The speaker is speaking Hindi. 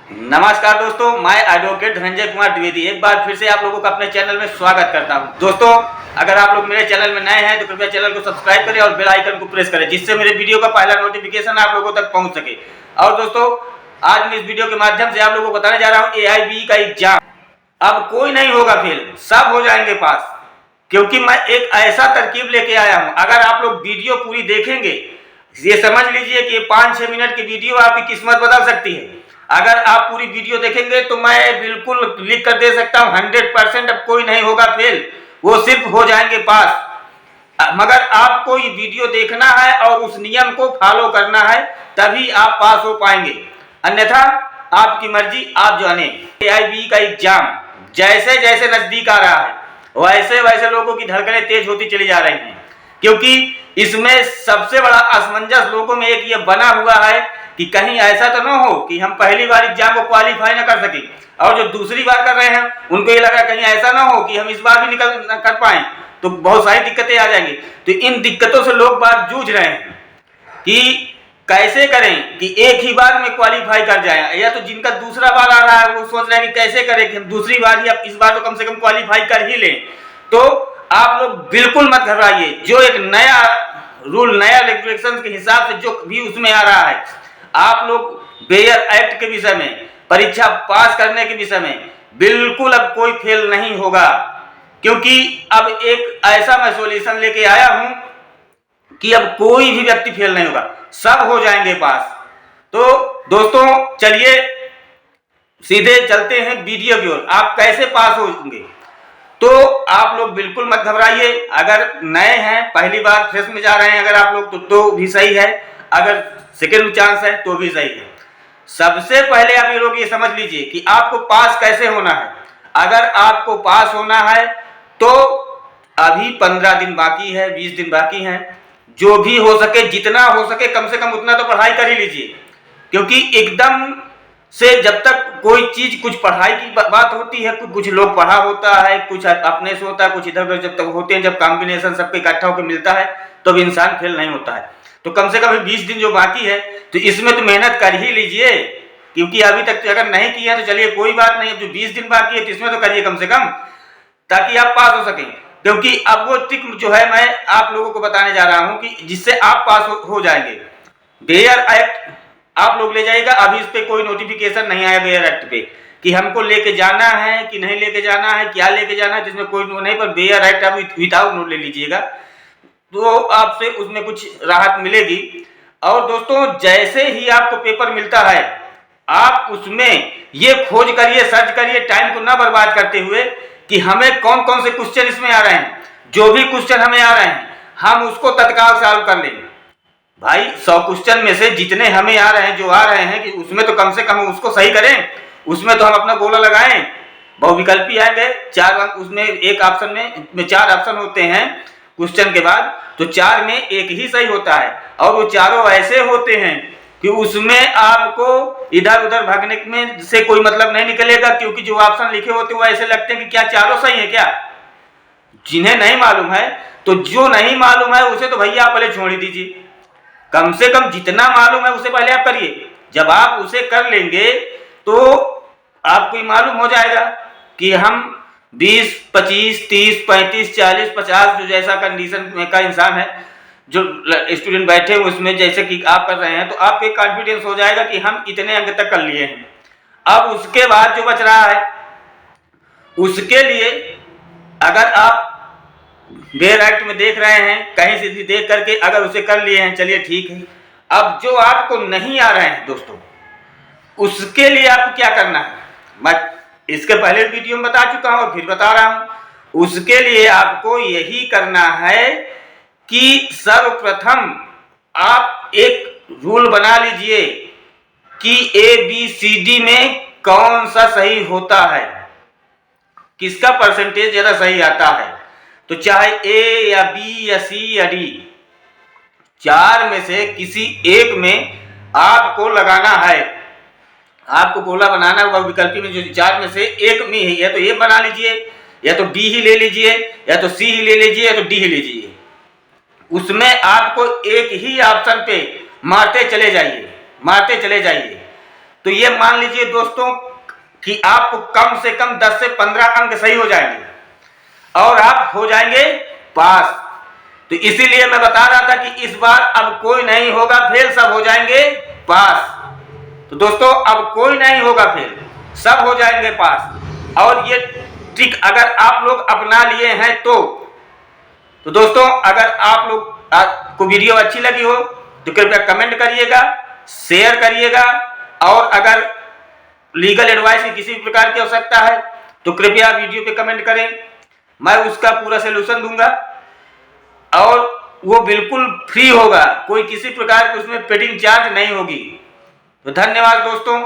नमस्कार दोस्तों, मैं एडवोकेट धनंजय कुमार द्विवेदी एक बार फिर से आप लोगों का अपने चैनल में स्वागत करता हूं। दोस्तों, अगर आप लोग मेरे चैनल में नए हैं तो कृपया चैनल को सब्सक्राइब करें और बेल आइकन को प्रेस करें, जिससे मेरे वीडियो का पहला नोटिफिकेशन आप लोगों तक पहुंच सके। और दोस्तों, आज मैं इस वीडियो के माध्यम से आप लोगों को बताने जा रहा हूँ AIBE का एग्जाम। अब कोई नहीं होगा फेल, सब हो जाएंगे पास, क्योंकि मैं एक ऐसा तरकीब लेके आया हूँ। अगर आप लोग वीडियो पूरी देखेंगे, ये समझ लीजिए कि 5-6 मिनट की वीडियो आपकी किस्मत बदल सकती है। अगर आप पूरी वीडियो देखेंगे तो मैं बिल्कुल लिख कर दे सकता हूँ 100% अब कोई नहीं होगा फेल, वो सिर्फ हो जाएंगे पास। मगर आपको ये वीडियो देखना है और उस नियम को फॉलो करना है, तभी आप पास हो पाएंगे, अन्यथा आपकी मर्जी, आप जाने। AIBE का एग्जाम जैसे जैसे नजदीक आ रहा है वैसे वैसे लोगों की धड़कनें तेज होती चली जा रही हैं, क्योंकि इसमें सबसे बड़ा असमंजस लोगों में एक ये बना हुआ है कि कहीं ऐसा तो ना हो कि हम पहली बार एग्जाम को क्वालिफाई न कर सके, और जो दूसरी बार कर रहे हैं उनको ये लग रहा है कहीं ऐसा ना हो कि हम इस बार भी निकल न कर पाए, तो बहुत सारी दिक्कतें आ जाएंगी। तो इन दिक्कतों से लोग बात जूझ रहे हैं कि कैसे करें कि एक ही बार में क्वालिफाई कर जाए, या तो जिनका दूसरा बार आ रहा है वो सोच रहे हैं कि कैसे करें कि हम दूसरी बार ही, अब इस बार तो कम से कम क्वालिफाई कर ही लें। तो आप लोग बिल्कुल मत घबराइए, जो एक नया रूल, नया रेगुलेशन के हिसाब से जो भी उसमें आ रहा है, आप लोग बेयर एक्ट के विषय में, परीक्षा पास करने के विषय में बिल्कुल अब कोई फेल नहीं होगा, क्योंकि अब एक ऐसा मैं सॉल्यूशन लेके आया हूं कि अब कोई भी व्यक्ति फेल नहीं होगा, सब हो जाएंगे पास। तो दोस्तों, चलिए सीधे चलते हैं वीडियो की ओर। आप कैसे पास होंगे, तो आप लोग बिल्कुल मत घबराइए। अगर नए हैं, पहली बार फ्रेश में जा रहे हैं अगर आप लोग, तो भी सही है, अगर सेकेंड चांस है तो भी सही है। सबसे पहले आप ये लोग ये समझ लीजिए कि आपको पास कैसे होना है। अगर आपको पास होना है तो अभी 15 दिन बाकी है, 20 दिन बाकी हैं, जो भी हो सके, जितना हो सके कम से कम उतना तो पढ़ाई कर ही लीजिए, क्योंकि एकदम से जब तक कोई चीज, कुछ पढ़ाई की बात होती है, कुछ लोग पढ़ा होता है, कुछ अपने से होता है, कुछ इधर उधर जब तक होते हैं, जब कॉम्बिनेशन सबके इकट्ठा होकर मिलता है तो इंसान फेल नहीं होता है। तो कम से कम 20 दिन जो बाकी है, तो इसमें तो मेहनत कर ही लीजिए, क्योंकि अभी तक अगर नहीं किया तो चलिए कोई बात नहीं, जो 20 दिन बाकी है तो इसमें तो करिए कम से कम, ताकि आप पास हो सकें। क्योंकि अब वो ट्रिक जो है मैं आप लोगों को बताने जा रहा हूं कि जिससे आप पास हो जाएंगे। बेयर एक्ट आप लोग ले जाइएगा, अभी इस पे कोई नोटिफिकेशन नहीं आया बेयर एक्ट पे कि हमको लेके जाना है कि नहीं लेके जाना है, क्या लेके जाना है, जिसमें कोई नहीं, पर बेयर एक्ट आप विदाउट नोट ले लीजिएगा, तो आपसे उसमें कुछ राहत मिलेगी। और दोस्तों, जैसे ही आपको पेपर मिलता है, आप उसमें ये खोज करिए, सर्च करिए, टाइम को ना बर्बाद करते हुए, कि हमें कौन कौन से क्वेश्चन इसमें आ रहे हैं। जो भी क्वेश्चन हमें आ रहे हैं हम उसको तत्काल सॉल्व कर लेंगे। भाई 100 क्वेश्चन में से जितने हमें आ रहे हैं, जो आ रहे हैं, कि उसमें तो कम से कम उसको सही करें, उसमें तो हम अपना गोला लगाएं। बहुविकल्पी आएंगे 4 अंक, उसमें एक ऑप्शन में 4 ऑप्शन होते हैं क्वेश्चन के बाद, तो 4 में एक ही सही होता है, और वो चारों ऐसे होते हैं कि उसमें आपको इधर उधर भागने में से कोई मतलब नहीं निकलेगा, क्योंकि जो ऑप्शन लिखे होते हैं वो ऐसे लगते हैं कि क्या चारों सही है क्या। जिन्हें नहीं मालूम है, तो जो नहीं मालूम है उसे तो भैया आप पहले छोड़ ही दीजिए, कम से कम जितना मालूम है उसे पहले आप करिए। जब आप उसे कर लेंगे तो आपको मालूम हो जाएगा कि हम 20, 25, 30, 35, 40, 50 जो जैसा कंडीशन में का इंसान है, जो स्टूडेंट बैठे हैं उसमें जैसे कि आप कर रहे हैं, तो आपको एक कॉन्फिडेंस हो जाएगा कि हम इतने अंक तक कर लिए हैं। अब उसके बाद जो बच रहा है, उसके लिए अगर आप बेयर एक्ट में देख रहे हैं, कहीं से भी देख करके अगर उसे कर लिए हैं, चलिए ठीक है। अब जो आपको नहीं आ रहे हैं दोस्तों, उसके लिए आपको क्या करना है, मैं इसके पहले वीडियो में बता चुका हूं और फिर बता रहा हूं। उसके लिए आपको यही करना है कि सर्वप्रथम आप एक रूल बना लीजिए कि ABCD में कौन सा सही होता है, किसका परसेंटेज ज्यादा सही आता है। तो चाहे A या B या C या D, 4 में से किसी एक में आपको लगाना है, आपको गोला बनाना होगा। विकल्पी में जो 4 में से एक में है, या तो A बना लीजिए, या तो D ही ले लीजिए, या तो C ही ले लीजिए, या तो D ही लीजिए। उसमें आपको एक ही ऑप्शन पे मारते चले जाइए, मारते चले जाइए। तो ये मान लीजिए दोस्तों कि आपको कम से कम 10 से 15 अंक सही हो जाएंगे और आप हो जाएंगे पास। तो इसीलिए मैं बता रहा था कि इस बार अब कोई नहीं होगा फेल, सब हो जाएंगे पास। तो दोस्तों अब कोई नहीं होगा फेल, सब हो जाएंगे पास। और ये ट्रिक अगर आप लोग अपना लिए हैं तो दोस्तों अगर आप लोग को वीडियो अच्छी लगी हो तो कृपया कमेंट करिएगा, शेयर करिएगा, और अगर लीगल एडवाइस की किसी प्रकार की आवश्यकता है तो कृपया वीडियो पे कमेंट करें, मैं उसका पूरा सलूशन दूंगा और वो बिल्कुल फ्री होगा, कोई किसी प्रकार की उसमें पेडिंग चार्ज नहीं होगी। तो धन्यवाद दोस्तों।